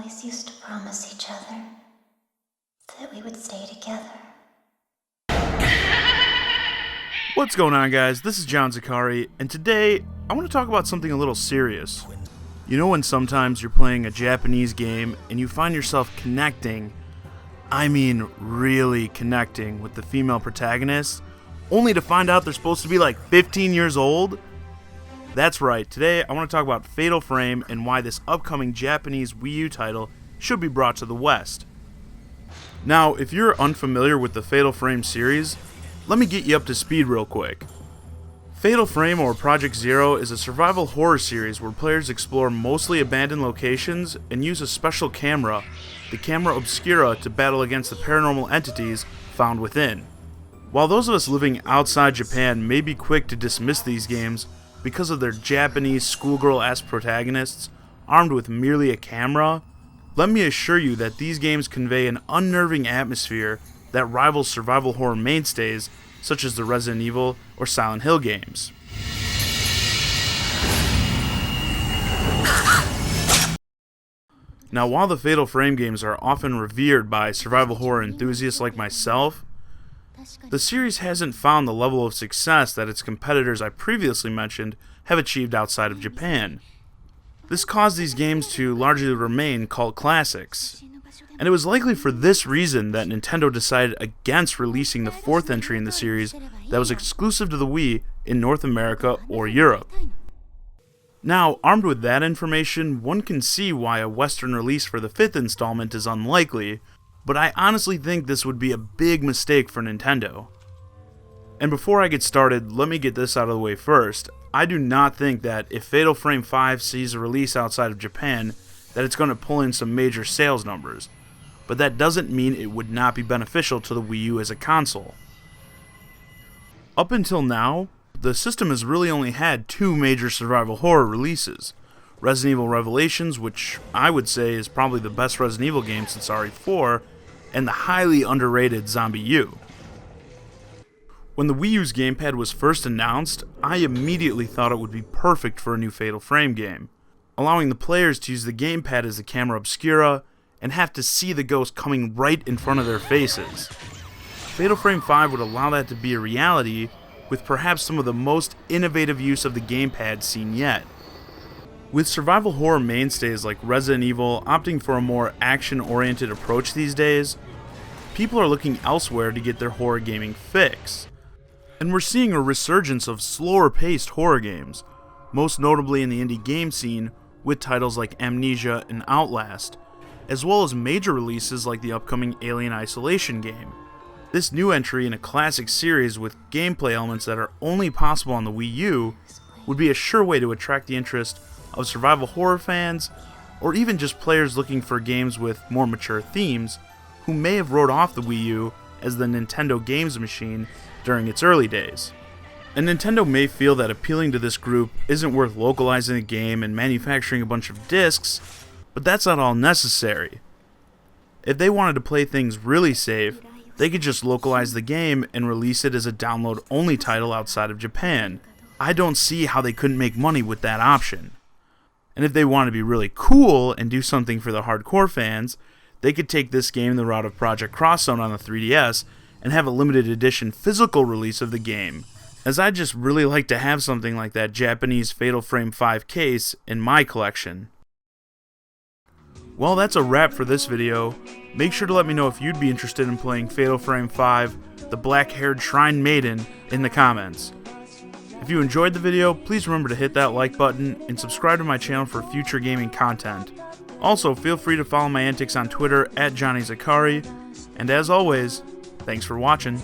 always used to promise each other that we would stay together. What's going on, guys? This is John Zakari, and today I want to talk about something a little serious. You know when sometimes you're playing a Japanese game and you find yourself connecting, I mean really connecting with the female protagonist, only to find out they're supposed to be like 15 years old? That's right, today I want to talk about Fatal Frame and why this upcoming Japanese Wii U title should be brought to the West. Now, if you're unfamiliar with the Fatal Frame series, let me get you up to speed real quick. Fatal Frame, or Project Zero, is a survival horror series where players explore mostly abandoned locations and use a special camera, the camera obscura, to battle against the paranormal entities found within. While those of us living outside Japan may be quick to dismiss these games because of their Japanese schoolgirl-esque protagonists armed with merely a camera, let me assure you that these games convey an unnerving atmosphere that rivals survival horror mainstays such as the Resident Evil or Silent Hill games. Now, while the Fatal Frame games are often revered by survival horror enthusiasts like myself, the series hasn't found the level of success that its competitors I previously mentioned have achieved outside of Japan. This caused these games to largely remain cult classics, and it was likely for this reason that Nintendo decided against releasing the fourth entry in the series that was exclusive to the Wii in North America or Europe. Now, armed with that information, one can see why a Western release for the fifth installment is unlikely, but I honestly think this would be a big mistake for Nintendo. And before I get started, let me get this out of the way first. I do not think that if Fatal Frame 5 sees a release outside of Japan, that it's going to pull in some major sales numbers, but that doesn't mean it would not be beneficial to the Wii U as a console. Up until now, the system has really only had two major survival horror releases. Resident Evil Revelations, which I would say is probably the best Resident Evil game since RE4, and the highly underrated Zombie U. When the Wii U's gamepad was first announced, I immediately thought it would be perfect for a new Fatal Frame game, allowing the players to use the gamepad as the camera obscura and have to see the ghost coming right in front of their faces. Fatal Frame 5 would allow that to be a reality, with perhaps some of the most innovative use of the gamepad seen yet. With survival horror mainstays like Resident Evil opting for a more action-oriented approach these days, people are looking elsewhere to get their horror gaming fix. And we're seeing a resurgence of slower-paced horror games, most notably in the indie game scene with titles like Amnesia and Outlast, as well as major releases like the upcoming Alien Isolation game. This new entry in a classic series with gameplay elements that are only possible on the Wii U would be a sure way to attract the interest of survival horror fans, or even just players looking for games with more mature themes, who may have wrote off the Wii U as the Nintendo games machine during its early days. And Nintendo may feel that appealing to this group isn't worth localizing the game and manufacturing a bunch of discs, but that's not all necessary. If they wanted to play things really safe, they could just localize the game and release it as a download-only title outside of Japan. I don't see how they couldn't make money with that option. And if they want to be really cool and do something for the hardcore fans, they could take this game the route of Project Crosszone on the 3DS and have a limited edition physical release of the game, as I'd just really like to have something like that Japanese Fatal Frame 5 case in my collection. Well, that's a wrap for this video. Make sure to let me know if you'd be interested in playing Fatal Frame 5, the Black-Haired Shrine Maiden, in the comments. If you enjoyed the video, please remember to hit that like button and subscribe to my channel for future gaming content. Also, feel free to follow my antics on Twitter @JohnnyZakari, and as always, thanks for watching.